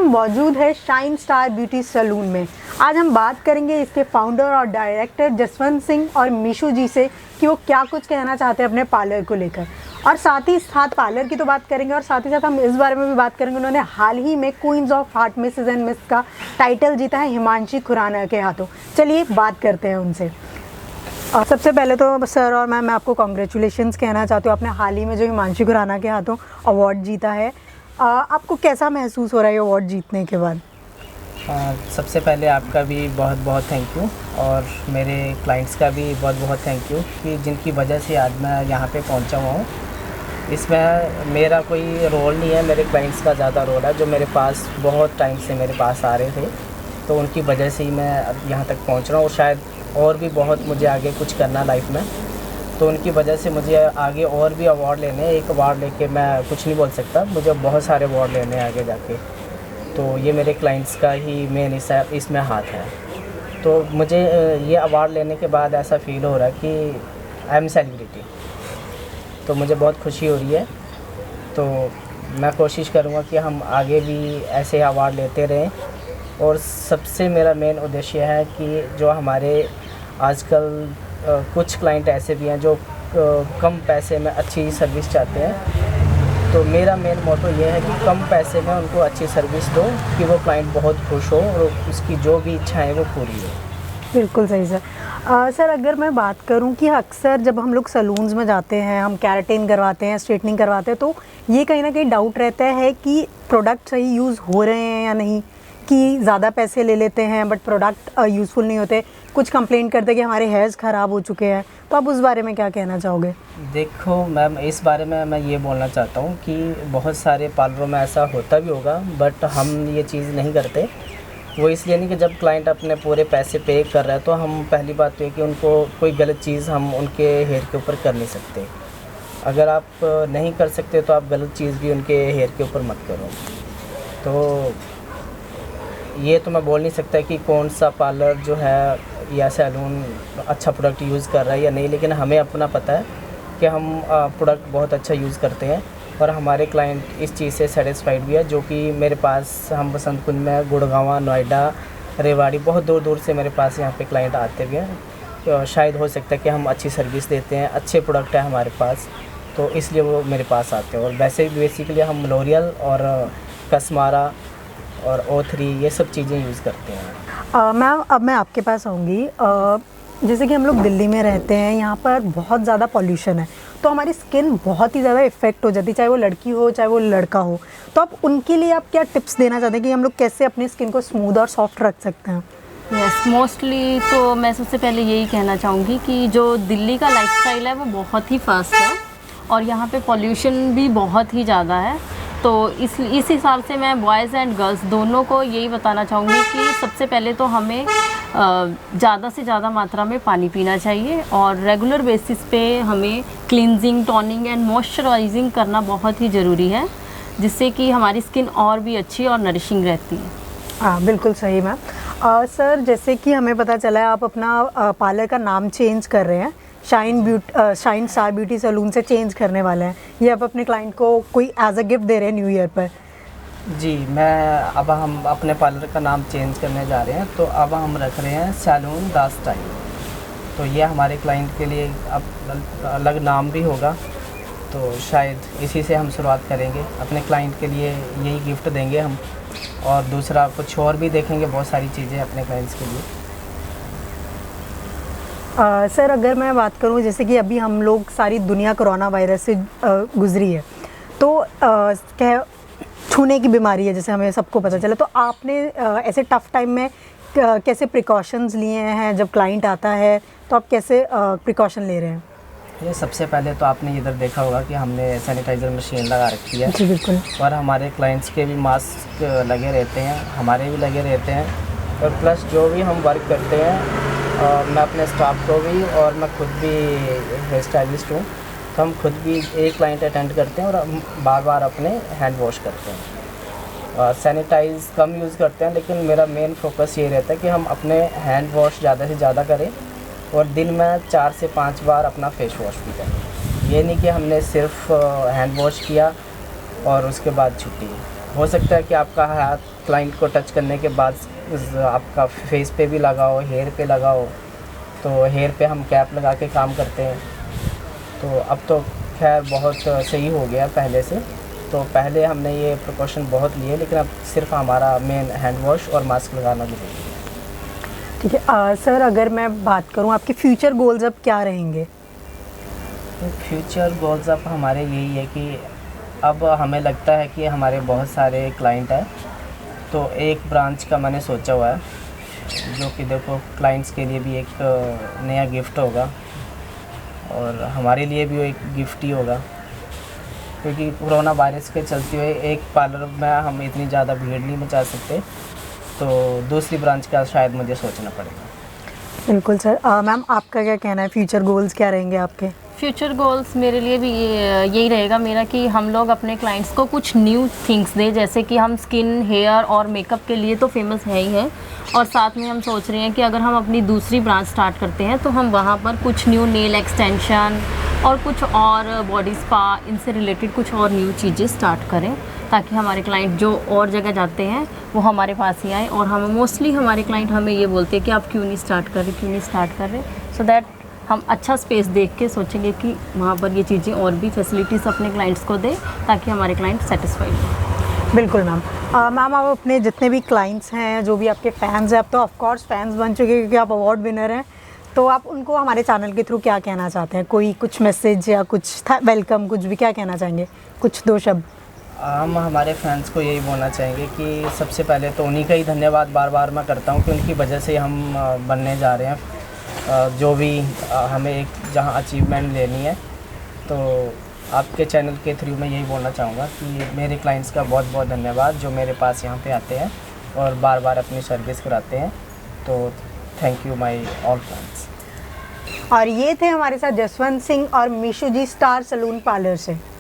मौजूद है shine star beauty salon में। आज हम बात करेंगे इसके फाउंडर और डायरेक्टर जसवंत सिंह और मीशू जी से कि वो क्या कुछ कहना चाहते हैं अपने पार्लर को लेकर, और साथ ही साथ पार्लर की तो बात करेंगे और साथ ही साथ हम इस बारे में भी बात करेंगे उन्होंने हाल ही में Queens of Heart Mrs and Miss का टाइटल जीता है हिमांशी खुराना के हाथों। चलिए बात करते हैं उनसे। सबसे पहले तो सर और मैम मैं आपको कॉन्ग्रेचुलेशंस कहना चाहती हूँ, आपने हाल ही में जो हिमांशी खुराना के हाथों अवार्ड जीता है, आपको कैसा महसूस हो रहा है ये अवार्ड जीतने के बाद? सबसे पहले आपका भी बहुत बहुत थैंक यू और मेरे क्लाइंट्स का भी बहुत बहुत थैंक यू कि जिनकी वजह से आज मैं यहाँ पे पहुँचा हुआ हूँ। इसमें मेरा कोई रोल नहीं है, मेरे क्लाइंट्स का ज़्यादा रोल है जो मेरे पास बहुत टाइम से मेरे पास आ रहे थे, तो उनकी वजह से ही मैं अब यहाँ तक पहुँच रहा हूँ और शायद और भी बहुत मुझे आगे कुछ करना लाइफ में, तो उनकी वजह से मुझे आगे और भी अवार्ड लेने हैं। एक अवार्ड लेके मैं कुछ नहीं बोल सकता, मुझे बहुत सारे अवार्ड लेने हैं आगे जाके, तो ये मेरे क्लाइंट्स का ही मेन इसमें हाथ है। तो मुझे ये अवार्ड लेने के बाद ऐसा फील हो रहा है कि आई एम सेलिब्रिटी, तो मुझे बहुत खुशी हो रही है। तो मैं कोशिश करूँगा कि हम आगे भी ऐसे अवार्ड लेते रहें, और सबसे मेरा मेन उद्देश्य है कि जो हमारे आजकल कुछ क्लाइंट ऐसे भी हैं जो कम पैसे में अच्छी सर्विस चाहते हैं, तो मेरा मेन मोटो ये है कि कम पैसे में उनको अच्छी सर्विस दो कि वो क्लाइंट बहुत खुश हो और उसकी जो भी इच्छा है वो पूरी हो। बिल्कुल सही सर। सर अगर मैं बात करूं कि अक्सर जब हम लोग सैलून्स में जाते हैं, हम केराटिन करवाते हैं, स्ट्रेटनिंग करवाते हैं, तो ये कहीं ना कहीं डाउट रहता है कि प्रोडक्ट सही यूज़ हो रहे हैं या नहीं, कि ज़्यादा पैसे ले लेते हैं बट प्रोडक्ट यूज़फुल नहीं होते, कुछ कंप्लेंट करते हैं कि हमारे हेयर्स ख़राब हो चुके हैं, तो आप उस बारे में क्या कहना चाहोगे? देखो मैम, इस बारे में मैं ये बोलना चाहता हूँ कि बहुत सारे पार्लरों में ऐसा होता भी होगा बट हम ये चीज़ नहीं करते। वो इसलिए नहीं कि जब क्लाइंट अपने पूरे पैसे पे कर रहा है तो हम पहली बात तो ये कि उनको कोई गलत चीज़ हम उनके हेयर के ऊपर कर नहीं सकते। अगर आप नहीं कर सकते तो आप गलत चीज़ भी उनके हेयर के ऊपर मत करो। तो ये तो मैं बोल नहीं सकता कि कौन सा पार्लर जो है या सैलून अच्छा प्रोडक्ट यूज़ कर रहा है या नहीं, लेकिन हमें अपना पता है कि हम प्रोडक्ट बहुत अच्छा यूज़ करते हैं और हमारे क्लाइंट इस चीज़ से सेटिस्फाइड भी है। जो कि मेरे पास, हम बसंत कुंज में, गुड़गांव, नोएडा, रेवाड़ी, बहुत दूर दूर से मेरे पास यहाँ पे क्लाइंट आते भी हैं। तो शायद हो सकता है कि हम अच्छी सर्विस देते हैं, अच्छे प्रोडक्ट है हमारे पास, तो इसलिए वो मेरे पास आते हैं। और वैसे भी बेसिकली हम लोरियल और कसमारा और O3 ये सब चीज़ें यूज़ करते हैं। मैम अब मैं आपके पास आऊँगी। जैसे कि हम लोग दिल्ली में रहते हैं, यहाँ पर बहुत ज़्यादा पॉल्यूशन है, तो हमारी स्किन बहुत ही ज़्यादा इफ़ेक्ट हो जाती है, चाहे वो लड़की हो चाहे वो लड़का हो। तो आप उनके लिए आप क्या टिप्स देना चाहते हैं कि हम लोग कैसे अपनी स्किन को स्मूथ और सॉफ्ट रख सकते हैं? यस, मोस्टली तो मैं सबसे पहले यही कहना चाहूँगी कि जो दिल्ली का लाइफस्टाइल है वो बहुत ही फास्ट है और यहाँ पे पॉल्यूशन भी बहुत ही ज़्यादा है। तो इस हिसाब से मैं बॉयज़ एंड गर्ल्स दोनों को यही बताना चाहूँगी कि सबसे पहले तो हमें ज़्यादा से ज़्यादा मात्रा में पानी पीना चाहिए और रेगुलर बेसिस पे हमें क्लींजिंग, टोनिंग एंड मॉइस्चराइजिंग करना बहुत ही ज़रूरी है, जिससे कि हमारी स्किन और भी अच्छी और नरिशिंग रहती है। हाँ बिल्कुल सही मैम। सर जैसे कि हमें पता चला है आप अपना पार्लर का नाम चेंज कर रहे हैं, शाइन स्टार ब्यूटी सैलून से चेंज करने वाले हैं, ये आप अपने क्लाइंट को कोई एज अ गिफ्ट दे रहे हैं न्यू ईयर पर? जी, अब हम अपने पार्लर का नाम चेंज करने जा रहे हैं, तो अब हम रख रहे हैं सैलून द स्टाइल। तो ये हमारे क्लाइंट के लिए अब अलग नाम भी होगा, तो शायद इसी से हम शुरुआत करेंगे। अपने क्लाइंट के लिए यही गिफ्ट देंगे हम, और दूसरा कुछ और भी देखेंगे, बहुत सारी चीज़ें अपने क्लाइंट्स के लिए। सर अगर मैं बात करूं, जैसे कि अभी हम लोग सारी दुनिया कोरोना वायरस से गुजरी है, तो क्या छूने की बीमारी है जैसे हमें सबको पता चला, तो आपने ऐसे टफ़ टाइम में कैसे प्रिकॉशंस लिए हैं? जब क्लाइंट आता है तो आप कैसे प्रिकॉशन ले रहे हैं? ये सबसे पहले तो आपने इधर देखा होगा कि हमने सैनिटाइज़र मशीन लगा रखी है। जी बिल्कुल। और हमारे क्लाइंट्स के भी मास्क लगे रहते हैं, हमारे भी लगे रहते हैं, और प्लस जो भी हम वर्क करते हैं मैं अपने स्टाफ को भी, और मैं खुद भी हेयर स्टाइलिस्ट हूँ, तो हम खुद भी एक क्लाइंट अटेंड करते हैं और हम बार बार अपने हैंड वॉश करते हैं। सैनिटाइज़ कम यूज़ करते हैं, लेकिन मेरा मेन फोकस ये रहता है कि हम अपने हैंड वॉश ज़्यादा से ज़्यादा करें और दिन में 4 से 5 बार अपना फेस वॉश भी करें। ये नहीं कि हमने सिर्फ हैंड वॉश किया और उसके बाद छुट्टी। हो सकता है कि आपका हाथ क्लाइंट को टच करने के बाद आपका फेस पे भी लगाओ, हेयर पे लगाओ। तो हेयर पे हम कैप लगा के काम करते हैं। तो अब तो खैर बहुत सही हो गया पहले से। तो पहले हमने ये प्रिकॉशन बहुत लिए, लेकिन अब सिर्फ हमारा मेन हैंड वॉश और मास्क लगाना जरूरी है। ठीक है सर, अगर मैं बात करूं आपके फ्यूचर गोल्स अब क्या रहेंगे? तो फ्यूचर गोल्स अब हमारे यही है कि अब हमें लगता है कि हमारे बहुत सारे क्लाइंट हैं, तो एक ब्रांच का मैंने सोचा हुआ है, जो कि देखो क्लाइंट्स के लिए भी एक नया गिफ्ट होगा और हमारे लिए भी वो एक गिफ्ट ही होगा। क्योंकि कोरोना वायरस के चलते हुए एक पार्लर में हम इतनी ज़्यादा भीड़ नहीं मचा सकते, तो दूसरी ब्रांच का शायद मुझे सोचना पड़ेगा। बिल्कुल सर। मैम आपका क्या कहना है, फ्यूचर गोल्स क्या रहेंगे आपके? फ्यूचर गोल्स मेरे लिए भी यही रहेगा मेरा कि हम लोग अपने क्लाइंट्स को कुछ न्यू थिंग्स दें, जैसे कि हम स्किन, हेयर और मेकअप के लिए तो फेमस है ही है, और साथ में हम सोच रहे हैं कि अगर हम अपनी दूसरी ब्रांच स्टार्ट करते हैं तो हम वहाँ पर कुछ न्यू नेल एक्सटेंशन और कुछ और बॉडी स्पा, इनसे रिलेटेड कुछ और न्यू चीज़ें स्टार्ट करें, ताकि हमारे क्लाइंट जो और जगह जाते हैं वो हमारे पास ही आए। और हम मोस्टली हमारे क्लाइंट हमें ये बोलते हैं कि आप क्यों नहीं स्टार्ट कर रहे, सो दैट हम अच्छा स्पेस देख के सोचेंगे कि वहाँ पर ये चीज़ें और भी फैसिलिटीज़ अपने क्लाइंट्स को दें, ताकि हमारे क्लाइंट सेटिस्फाइड हों। बिल्कुल मैम। मैम आप अपने जितने भी क्लाइंट्स हैं, जो भी आपके फैंस हैं, अब तो ऑफकोर्स फैंस बन चुके हैं क्योंकि आप अवार्ड विनर हैं, तो आप उनको हमारे चैनल के थ्रू क्या कहना चाहते हैं? कोई कुछ मैसेज या कुछ वेलकम, कुछ भी क्या कहना चाहेंगे? कुछ दो शब्द। हम हमारे फैंस को यही बोलना चाहेंगे कि सबसे पहले तो उन्हीं का ही धन्यवाद बार बार मैं करता हूँ कि उनकी वजह से हम बनने जा रहे हैं, जो भी हमें एक जहाँ अचीवमेंट लेनी है। तो आपके चैनल के थ्रू मैं यही बोलना चाहूँगा कि मेरे क्लाइंट्स का बहुत बहुत धन्यवाद, जो मेरे पास यहाँ पे आते हैं और बार बार अपनी सर्विस कराते हैं। तो thank you my all friends. और ये थे हमारे साथ जसवंत सिंह और मीशू जी, स्टार सलून पार्लर से।